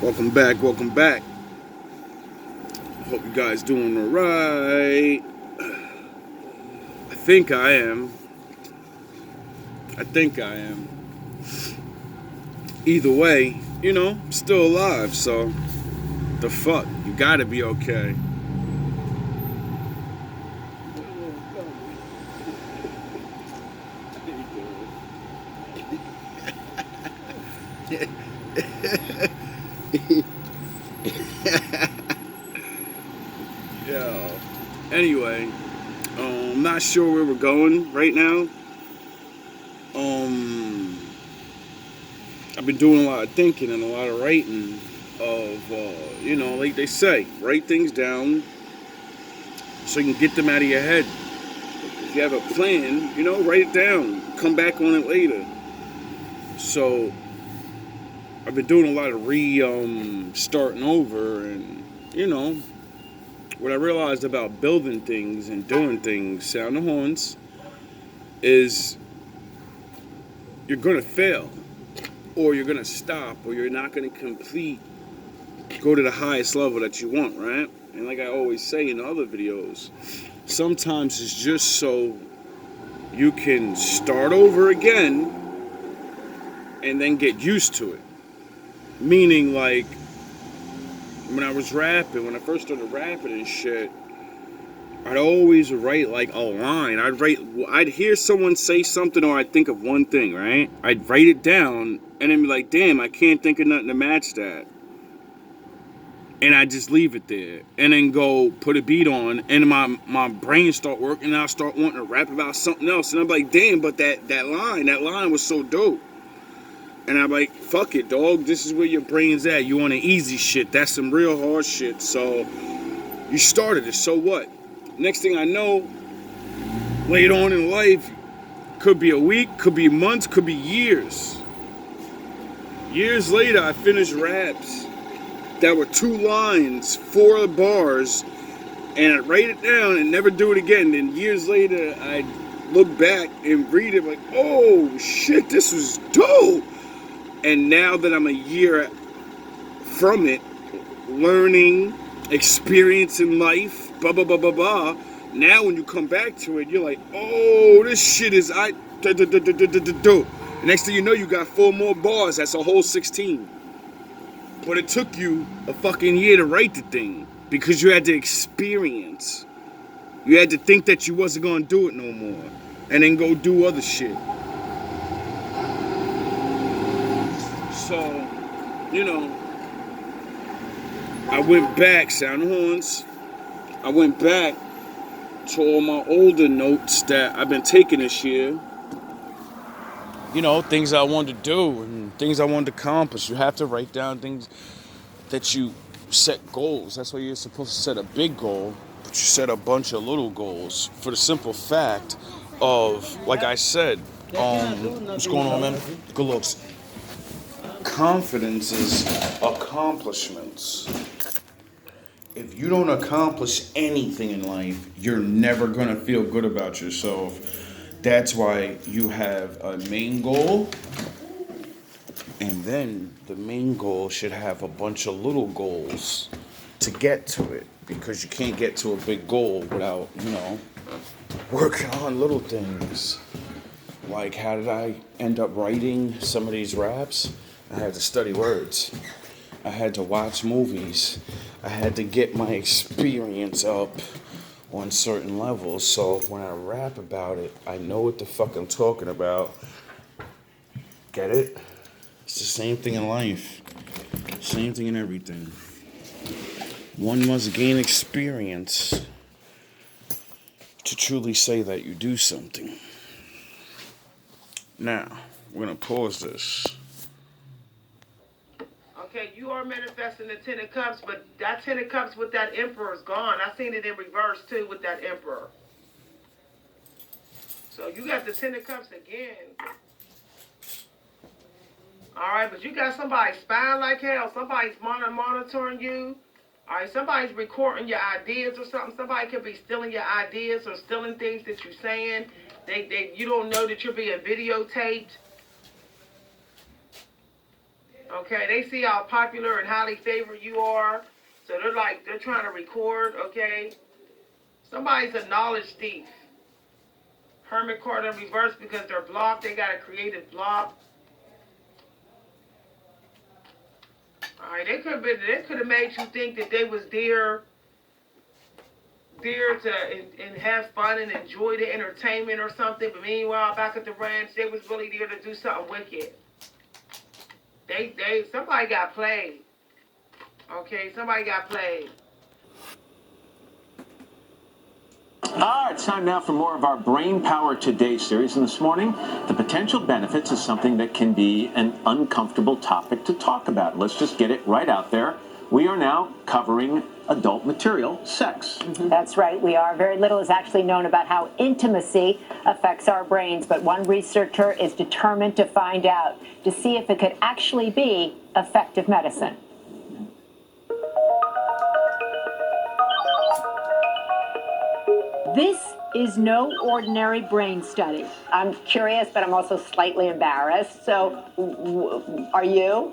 Welcome back, welcome back. Hope you guys doing alright. I think I am. Either way, I'm still alive, so the fuck, you gotta be okay. Yo. Anyway, I'm not sure where we're going right now. I've been doing a lot of thinking and a lot of writing of, like they say, write things down so you can get them out of your head. If you have a plan, write it down. Come back on it later. So I've been doing a lot of starting over, and what I realized about building things and doing things, sound the horns, is you're gonna fail, or you're gonna stop, or you're not gonna go to the highest level that you want, right? And like I always say in other videos, sometimes it's just so you can start over again and then get used to it. Meaning, like, when I first started rapping and shit, I'd always write like a line. I'd hear someone say something, or I'd think of one thing, right? I'd write it down and then be like, damn, I can't think of nothing to match that. And I just leave it there, and then go put a beat on, and my brain start working, and I start wanting to rap about something else, and I'm like, damn, but that line was so dope. And I'm like, fuck it, dog, this is where your brain's at. You want the easy shit, that's some real hard shit. So you started it, so what? Next thing I know, later on in life, could be a week, could be months, could be years. Years later, I finished raps that were 2 lines, 4 bars, and I'd write it down and never do it again. And years later, I'd look back and read it like, oh shit, this was dope. And now that I'm a year from it, learning, experiencing life, blah, blah, blah, blah, blah, now when you come back to it, you're like, oh, this shit is dope. Next thing you know, you got 4 more bars, that's a whole 16. But it took you a fucking year to write the thing because you had to experience. You had to think that you wasn't gonna do it no more, and then go do other shit. So, I went back, sound the horns. I went back to all my older notes that I've been taking this year. Things I wanted to do and things I wanted to accomplish. You have to write down things that you set goals. That's why you're supposed to set a big goal, but you set a bunch of little goals for the simple fact of, like I said, what's going on, man? Good looks. Confidence is accomplishments. If you don't accomplish anything in life, you're never gonna feel good about yourself. That's why you have a main goal, and then the main goal should have a bunch of little goals to get to it, because you can't get to a big goal without, working on little things. Like, how did I end up writing some of these raps? I had to study words. I had to watch movies. I had to get my experience up on certain levels. So when I rap about it, I know what the fuck I'm talking about. Get it? It's the same thing in life. Same thing in everything. One must gain experience to truly say that you do something. Now, we're going to pause this. Okay, you are manifesting the 10 of Cups, but that 10 of Cups with that Emperor is gone. I seen it in reverse, too, with that Emperor. So you got the 10 of Cups again. All right, but you got somebody spying like hell. Somebody's monitoring you. All right, somebody's recording your ideas or something. Somebody could be stealing your ideas or stealing things that you're saying. You don't know that you're being videotaped. Okay, they see how popular and highly favored you are. So they're trying to record, okay? Somebody's a knowledge thief. Hermit card in reverse because they're blocked. They got a creative block. All right, they could have made you think that they was there to and have fun and enjoy the entertainment or something. But meanwhile, back at the ranch, they was really there to do something wicked. Somebody got played. Okay, somebody got played. It's time now for more of our Brain Power Today series. And this morning, the potential benefits is something that can be an uncomfortable topic to talk about. Let's just get it right out there. We are now covering adult material, sex. That's right, we are. Very little is actually known about how intimacy affects our brains, but one researcher is determined to find out, to see if it could actually be effective medicine. This is no ordinary brain study. I'm curious, but I'm also slightly embarrassed. So, are you?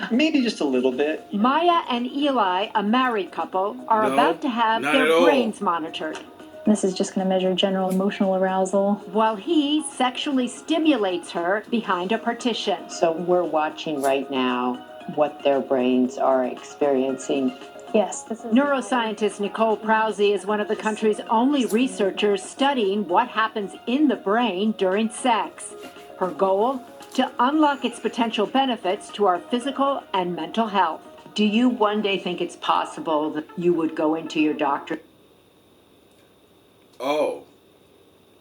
Maybe just a little bit. Maya and Eli, a married couple, are about to have their brains monitored. This is just going to measure general emotional arousal. While he sexually stimulates her behind a partition. So we're watching right now what their brains are experiencing. Yes, this is... Neuroscientist Nicole Prause is one of the country's only researchers studying what happens in the brain during sex. Her goal? To unlock its potential benefits to our physical and mental health. Do you one day think it's possible that you would go into your doctor? Oh,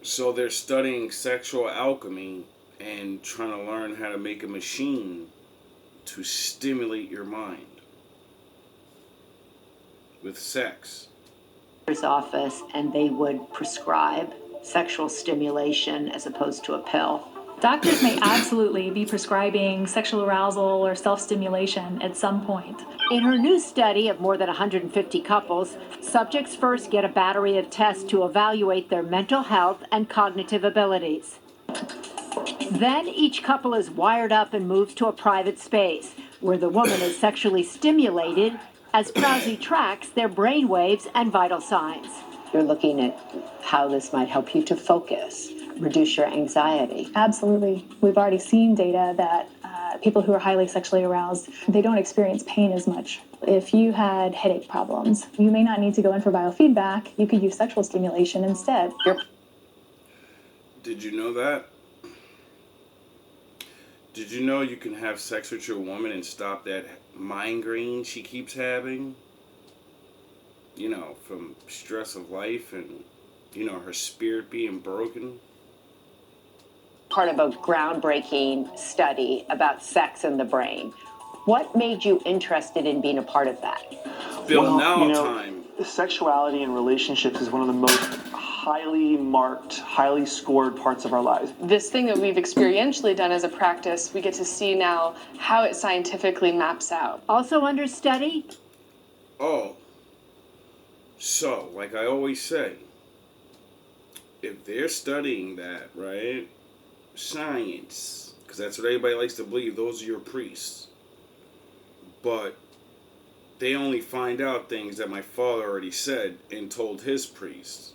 so they're studying sexual alchemy and trying to learn how to make a machine to stimulate your mind with sex. Office, and they would prescribe sexual stimulation as opposed to a pill. Doctors may absolutely be prescribing sexual arousal or self-stimulation at some point. In her new study of more than 150 couples, subjects first get a battery of tests to evaluate their mental health and cognitive abilities. Then each couple is wired up and moves to a private space where the woman is sexually stimulated as Prause tracks their brain waves and vital signs. You're looking at how this might help you to focus, reduce your anxiety. Absolutely. We've already seen data that people who are highly sexually aroused, they don't experience pain as much. If you had headache problems, you may not need to go in for biofeedback. You could use sexual stimulation instead. Did you know that? Did you know you can have sex with your woman and stop that migraine she keeps having? You know, from stress of life and, you know, her spirit being broken. Part of a groundbreaking study about sex in the brain. What made you interested in being a part of that? Bill, time. Sexuality in relationships is one of the most highly marked, highly scored parts of our lives. This thing that we've experientially done as a practice, we get to see now how it scientifically maps out. Also under study? Oh. So, like I always say, if they're studying that, right? Science, because that's what everybody likes to believe, those are your priests. But they only find out things that my father already said and told his priests.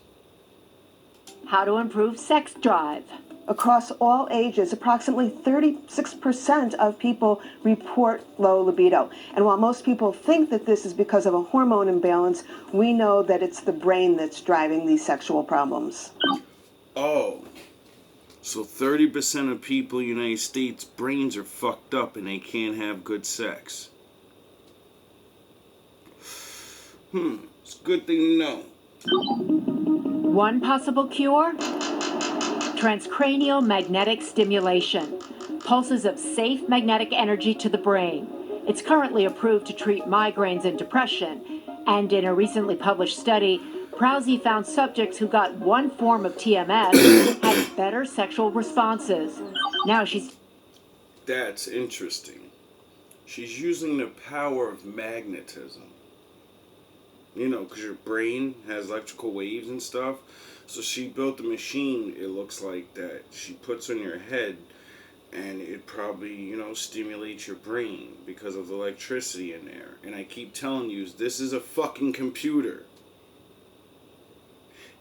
How to improve sex drive. Across all ages, approximately 36% of people report low libido. And while most people think that this is because of a hormone imbalance, we know that it's the brain that's driving these sexual problems. Oh. So 30% of people in the United States' brains are fucked up and they can't have good sex. It's a good thing to know. One possible cure? Transcranial magnetic stimulation. Pulses of safe magnetic energy to the brain. It's currently approved to treat migraines and depression. And in a recently published study, Prause found subjects who got one form of TMS had better sexual responses. Now she's... That's interesting. She's using the power of magnetism. You know, because your brain has electrical waves and stuff. So she built a machine, it looks like, that she puts on your head And it probably, you know, stimulates your brain because of the electricity in there. And I keep telling you, this is a fucking computer.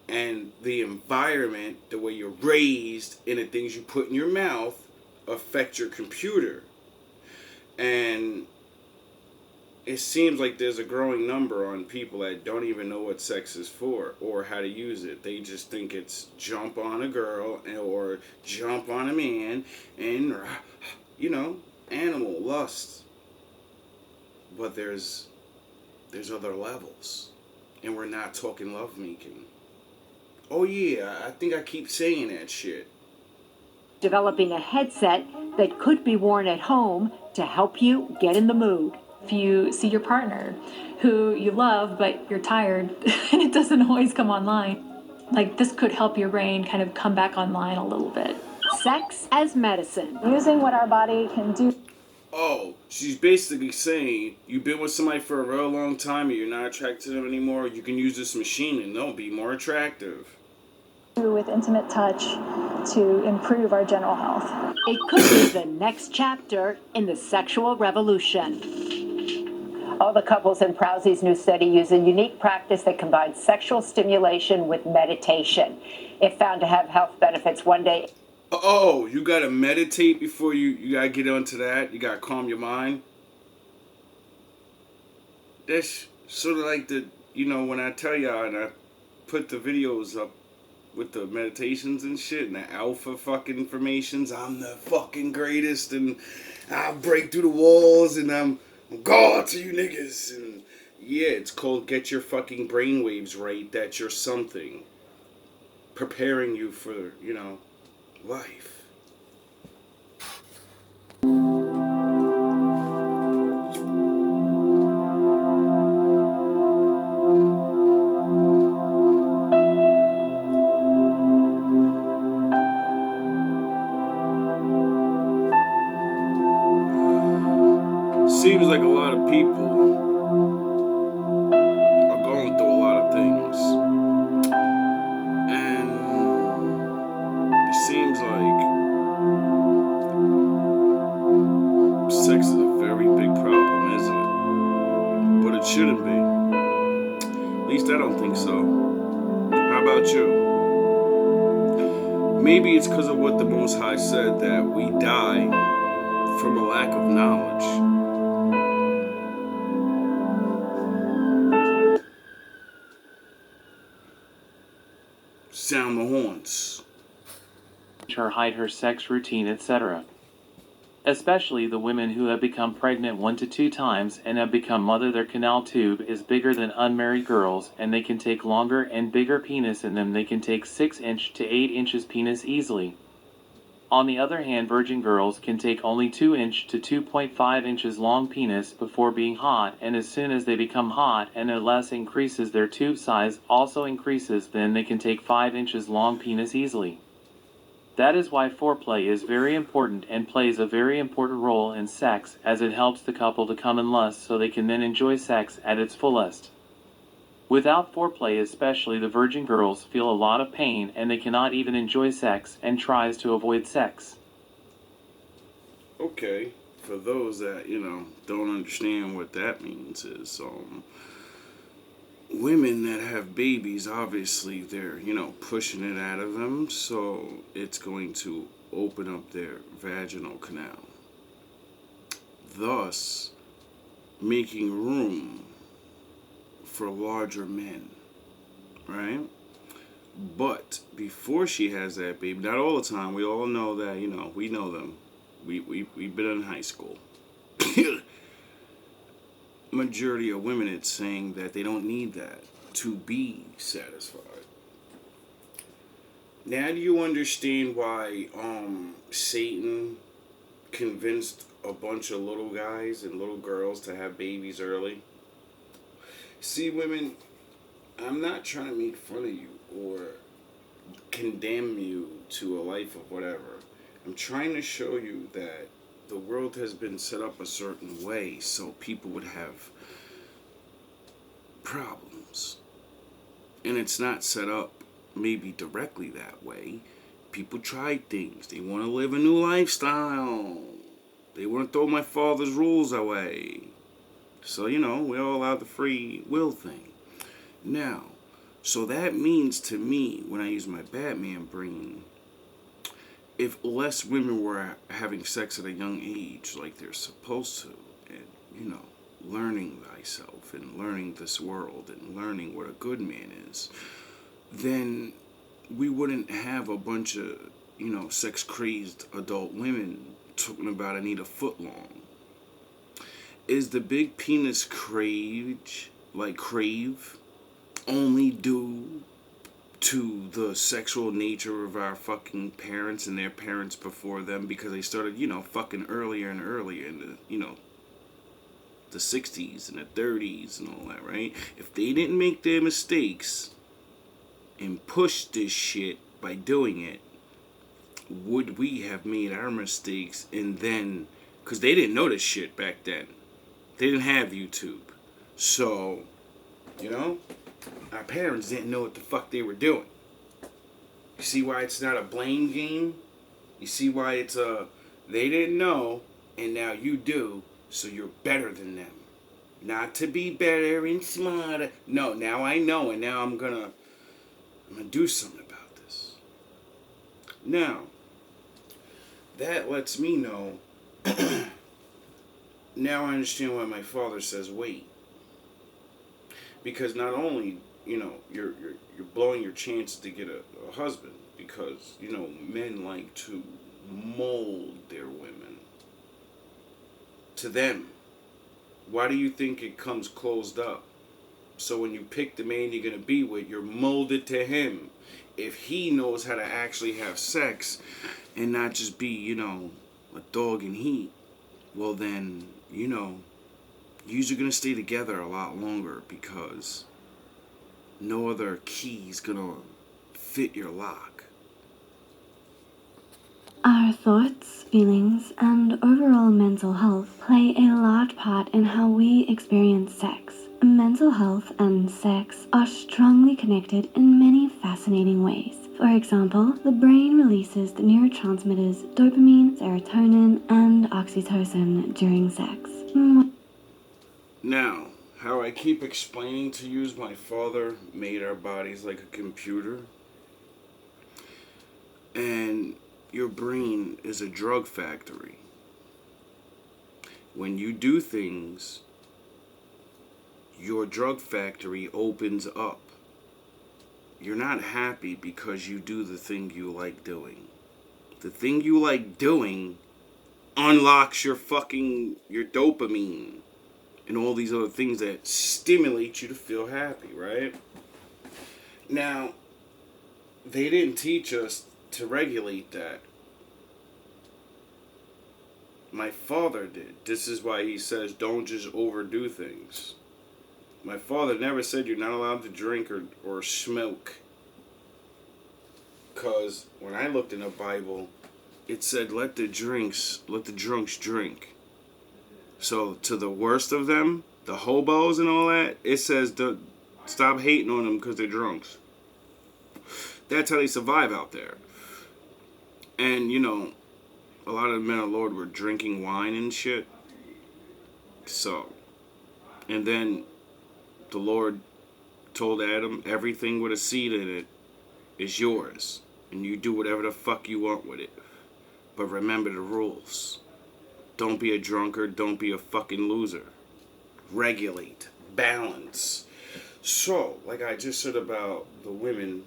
And the environment, the way you're raised, and the things you put in your mouth affect your computer. And it seems like there's a growing number on people that don't even know what sex is for or how to use it. They just think it's jump on a girl or jump on a man and, you know, animal lust. But there's other levels. And we're not talking lovemaking. Oh yeah, I think I keep saying that shit. Developing a headset that could be worn at home to help you get in the mood. If you see your partner who you love, but you're tired and it doesn't always come online, like this could help your brain kind of come back online a little bit. Sex as medicine. Using what our body can do. Oh, she's basically saying you've been with somebody for a real long time and you're not attracted to them anymore. You can use this machine and they'll be more attractive. With intimate touch to improve our general health. It could be the next chapter in the sexual revolution. All the couples in Prowse's new study use a unique practice that combines sexual stimulation with meditation. If found to have health benefits one day. Oh, you gotta meditate before you gotta get onto that. You gotta calm your mind. That's sort of like the, you know, when I tell y'all and I put the videos up with the meditations and shit and the alpha fucking informations, I'm the fucking greatest and I'll break through the walls and I'm God to you niggas. And yeah, it's called get your fucking brainwaves right, that you're something. Preparing you for, you know, life. Seems like a lot of people are going through a lot of things. And it seems like sex is a very big problem, isn't it? But it shouldn't be. At least I don't think so. How about you? Maybe it's because of what the Most High said, that we die from a lack of knowledge. Sound the horns. Her hide her sex routine, etc. Especially the women who have become pregnant 1 to 2 times and have become mother. Their canal tube is bigger than unmarried girls, and they can take longer and bigger penis in them. They can take 6 inch to 8 inches penis easily. On the other hand, virgin girls can take only 2 inch to 2.5 inches long penis before being hot, and as soon as they become hot and their less increases, their tube size also increases, then they can take 5 inches long penis easily. That is why foreplay is very important and plays a very important role in sex, as it helps the couple to come in lust so they can then enjoy sex at its fullest. Without foreplay, especially the virgin girls feel a lot of pain and they cannot even enjoy sex and tries to avoid sex. Okay, for those that, you know, don't understand what that means is, women that have babies, obviously they're, you know, pushing it out of them, so it's going to open up their vaginal canal, thus making room for larger men, right? But before she has that baby, not all the time, we all know that, you know, we know them. We've been in high school. Majority of women, it's saying that they don't need that to be satisfied. Now do you understand why Satan convinced a bunch of little guys and little girls to have babies early? See, women, I'm not trying to make fun of you or condemn you to a life of whatever. I'm trying to show you that the world has been set up a certain way so people would have problems. And it's not set up maybe directly that way. people try things. They want to live a new lifestyle. They want to throw my father's rules away. So, you know, we all have the free will thing. Now, so that means to me, when I use my Batman brain, if less women were having sex at a young age like they're supposed to, and, you know, learning thyself and learning this world and learning what a good man is, then we wouldn't have a bunch of, you know, sex-crazed adult women talking about I need a foot long. Is the big penis crave only due to the sexual nature of our fucking parents and their parents before them, because they started, you know, fucking earlier and earlier in the, you know, the 60s and the 30s and all that, right? If they didn't make their mistakes and push this shit by doing it, would we have made our mistakes? And then, because they didn't know this shit back then, they didn't have YouTube, so, you know, our parents didn't know what the fuck they were doing. You see why it's not a blame game? You see why it's they didn't know and now you do, so you're better than them. Not to be better and smarter. No, now I know, and now I'm gonna do something about this. Now, that lets me know. Now I understand why my father says wait. Because not only, you know, you're blowing your chance to get a husband, because, you know, men like to mold their women to them. Why do you think it comes closed up? So when you pick the man you're going to be with, you're molded to him. If he knows how to actually have sex and not just be, you know, a dog in heat, well then, you know, you're going to stay together a lot longer, because no other key's going to fit your lock. Our thoughts, feelings, and overall mental health play a large part in how we experience sex. Mental health and sex are strongly connected in many fascinating ways. For example, the brain releases the neurotransmitters dopamine, serotonin, and oxytocin during sex. Now, how I keep explaining to you is my father made our bodies like a computer. And your brain is a drug factory. When you do things, your drug factory opens up. You're not happy because you do the thing you like doing. The thing you like doing unlocks your dopamine and all these other things that stimulate you to feel happy, right? Now, they didn't teach us to regulate that. My father did. This is why he says don't just overdo things. My father never said you're not allowed to drink or smoke. Because when I looked in the Bible, it said let the drunks drink. So to the worst of them, the hobos and all that, it says stop hating on them because they're drunks. That's how they survive out there. And, you know, a lot of the men of the Lord were drinking wine and shit. So, and then the Lord told Adam, everything with a seed in it is yours. And you do whatever the fuck you want with it. But remember the rules. Don't be a drunkard. Don't be a fucking loser. Regulate. Balance. So, like I just said about the women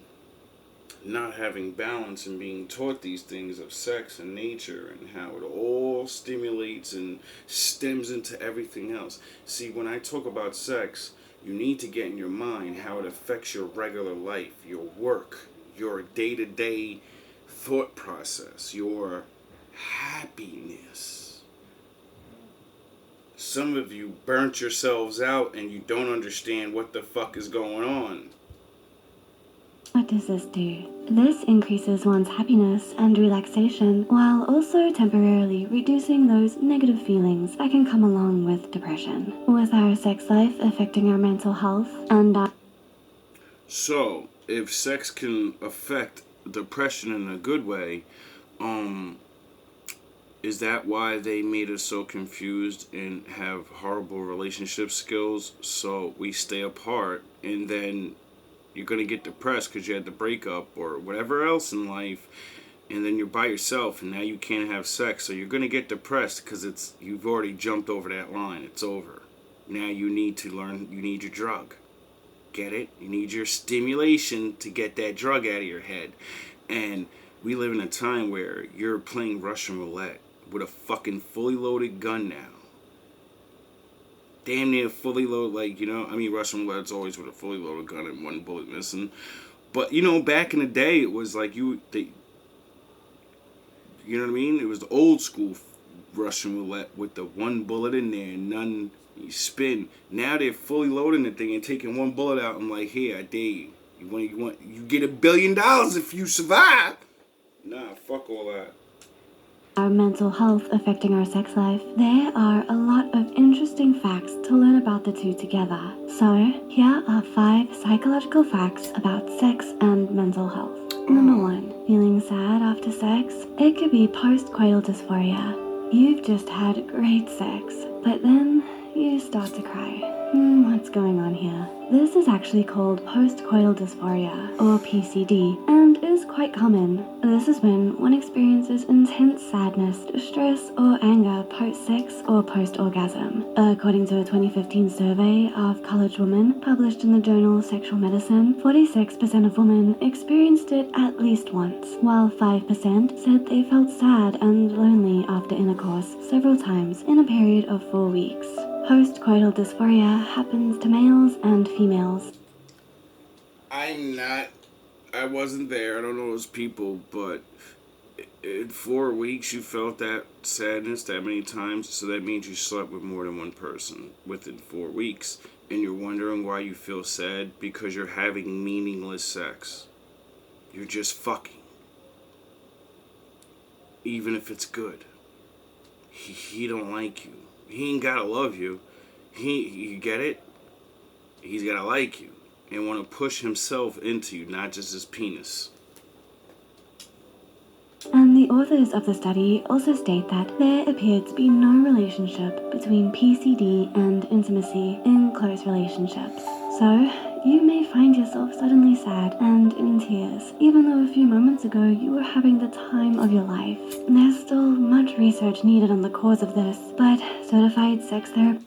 not having balance and being taught these things of sex and nature and how it all stimulates and stems into everything else. See, when I talk about sex, you need to get in your mind how it affects your regular life, your work, your day-to-day thought process, your happiness. Some of you burnt yourselves out and you don't understand what the fuck is going on. What does this do? This increases one's happiness and relaxation, while also temporarily reducing those negative feelings that can come along with depression. With our sex life affecting our mental health and our... So, if sex can affect depression in a good way. Is that why they made us so confused and have horrible relationship skills? So we stay apart, and then you're gonna get depressed because you had the breakup or whatever else in life, and then you're by yourself, and now you can't have sex. So you're gonna get depressed because you've already jumped over that line. It's over. Now you need to learn. You need your drug. Get it? You need your stimulation to get that drug out of your head. And we live in a time where you're playing Russian roulette with a fucking fully loaded gun now. Damn near fully loaded, like, you know, I mean, Russian roulette's always with a fully loaded gun and one bullet missing. But, you know, back in the day, it was like you know what I mean? It was the old school Russian roulette with the one bullet in there and none, you spin. Now they're fully loading the thing and taking one bullet out. I'm like, here, I dare you. You get $1 billion if you survive. Nah, fuck all that. Our mental health affecting our sex life, there are a lot of interesting facts to learn about the two together. So, here are 5 psychological facts about sex and mental health. Number 1, feeling sad after sex. It could be post-coital dysphoria. You've just had great sex, but then you start to cry. What's going on here? This is actually called post-coital dysphoria, or PCD, and is quite common. This is when one experiences intense sadness, distress, or anger post-sex or post-orgasm. According to a 2015 survey of college women published in the journal Sexual Medicine, 46% of women experienced it at least once, while 5% said they felt sad and lonely after intercourse several times in a period of 4 weeks. Post-coital dysphoria happens to males and females. I wasn't there. I don't know those people, but in 4 weeks you felt that sadness that many times, so that means you slept with more than one person within 4 weeks, and you're wondering why you feel sad because you're having meaningless sex. You're just fucking. Even if it's good. He don't like you. He ain't gotta love you. You get it? He's gotta like you and want to push himself into you, not just his penis. And the authors of the study also state that there appeared to be no relationship between PCD and intimacy in close relationships. So, you may find yourself suddenly sad and in tears, even though a few moments ago you were having the time of your life. There's still much research needed on the cause of this, but certified sex therapists.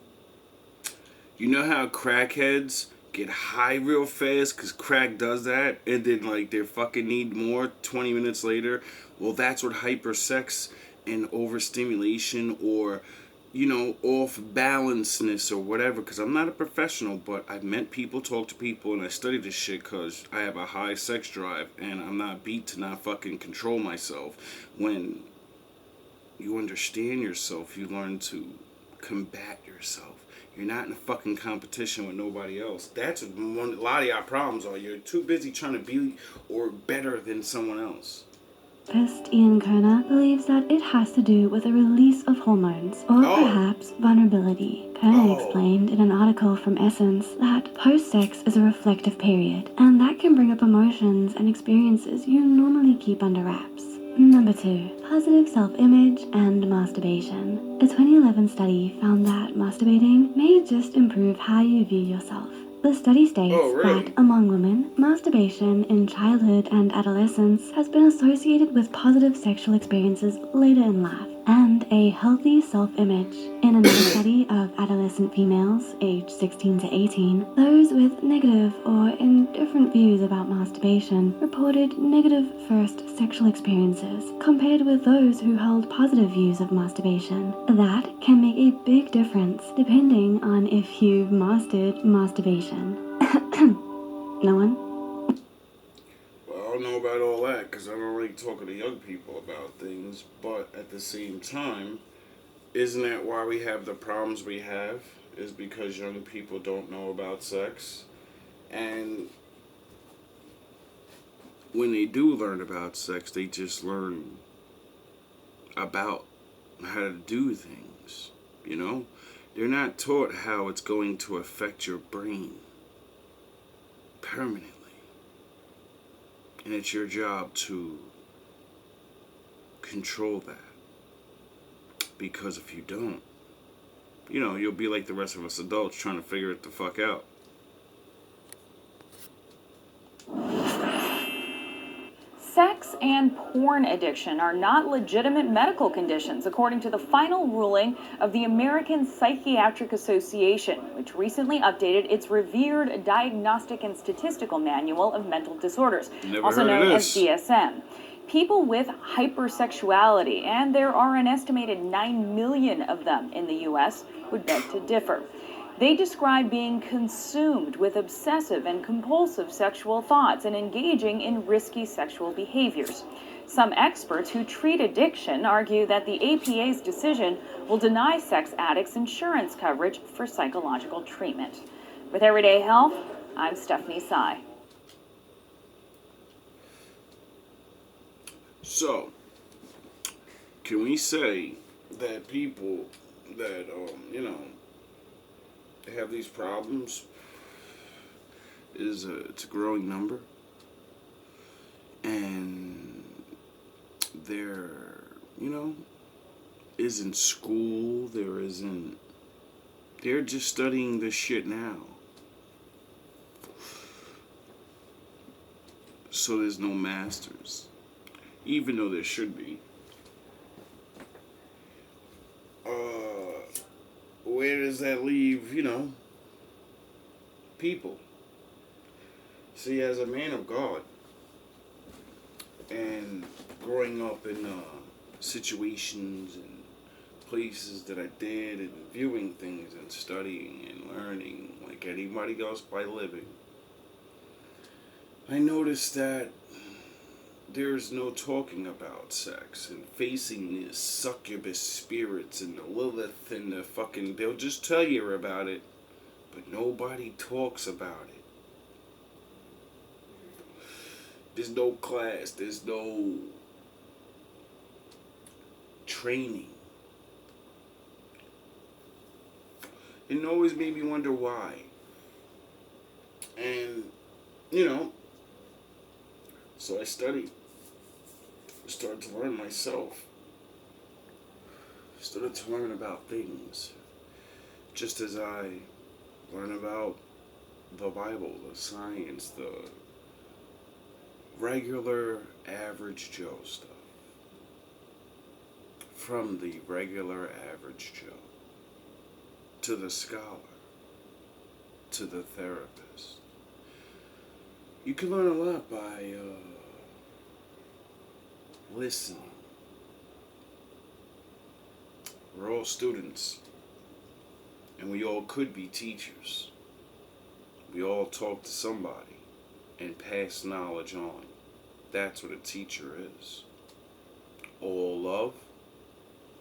You know how crackheads get high real fast because crack does that, and then like they fucking need more 20 minutes later? Well, that's what hypersex and overstimulation, or you know, off balanceness or whatever, because I'm not a professional, but I've met people, talked to people, and I study this shit because I have a high sex drive and I'm not beat to not fucking control myself. When you understand yourself, you learn to combat yourself. You're not in a fucking competition with nobody else. That's what a lot of y'all problems are. You're too busy trying to be or better than someone else. Ian Kerner believes that it has to do with a release of hormones, or perhaps vulnerability. Kerner explained in an article from Essence that post-sex is a reflective period, and that can bring up emotions and experiences you normally keep under wraps. Number 2, positive self-image and masturbation. A 2011 study found that masturbating may just improve how you view yourself. The study states that among women, masturbation in childhood and adolescence has been associated with positive sexual experiences later in life and a healthy self-image. In another study of adolescent females aged 16 to 18, those with negative or indifferent views about masturbation reported negative first sexual experiences compared with those who held positive views of masturbation. That can make a big difference depending on if you've mastered masturbation. No one? Well, I don't know about all that because I don't like talking to young people about things, but at the same time, isn't that why we have the problems we have? Is because young people don't know about sex. And when they do learn about sex, they just learn about how to do things, you know? They're not taught how it's going to affect your brain permanently. And it's your job to control that. Because if you don't, you know, you'll be like the rest of us adults trying to figure it the fuck out. Sex and porn addiction are not legitimate medical conditions, according to the final ruling of the American Psychiatric Association, which recently updated its revered Diagnostic and Statistical Manual of Mental Disorders, also known as DSM. People with hypersexuality, and there are an estimated 9 million of them in the U.S., would beg to differ. They describe being consumed with obsessive and compulsive sexual thoughts and engaging in risky sexual behaviors. Some experts who treat addiction argue that the APA's decision will deny sex addicts insurance coverage for psychological treatment. With Everyday Health, I'm Stephanie Sy. So, can we say that people that, you know, have these problems it's a growing number, and there, you know, isn't school, they're just studying this shit now. So there's no masters, even though there should be. Where does that leave, you know, people? See, as a man of God, and growing up in situations and places that I did, and viewing things and studying and learning like anybody else by living, I noticed that there's no talking about sex and facing these succubus spirits and the Lilith and the fucking... They'll just tell you about it, but nobody talks about it. There's no class, there's no training. It always made me wonder why. And, you know, so I studied. Started to learn myself. Started to learn about things. Just as I learn about the Bible, the science, the regular average Joe stuff. From the regular average Joe to the scholar to the therapist. You can learn a lot by listening. We're all students, and we all could be teachers. We all talk to somebody and pass knowledge on. That's what a teacher is. All love,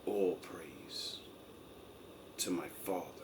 all praise to my Father.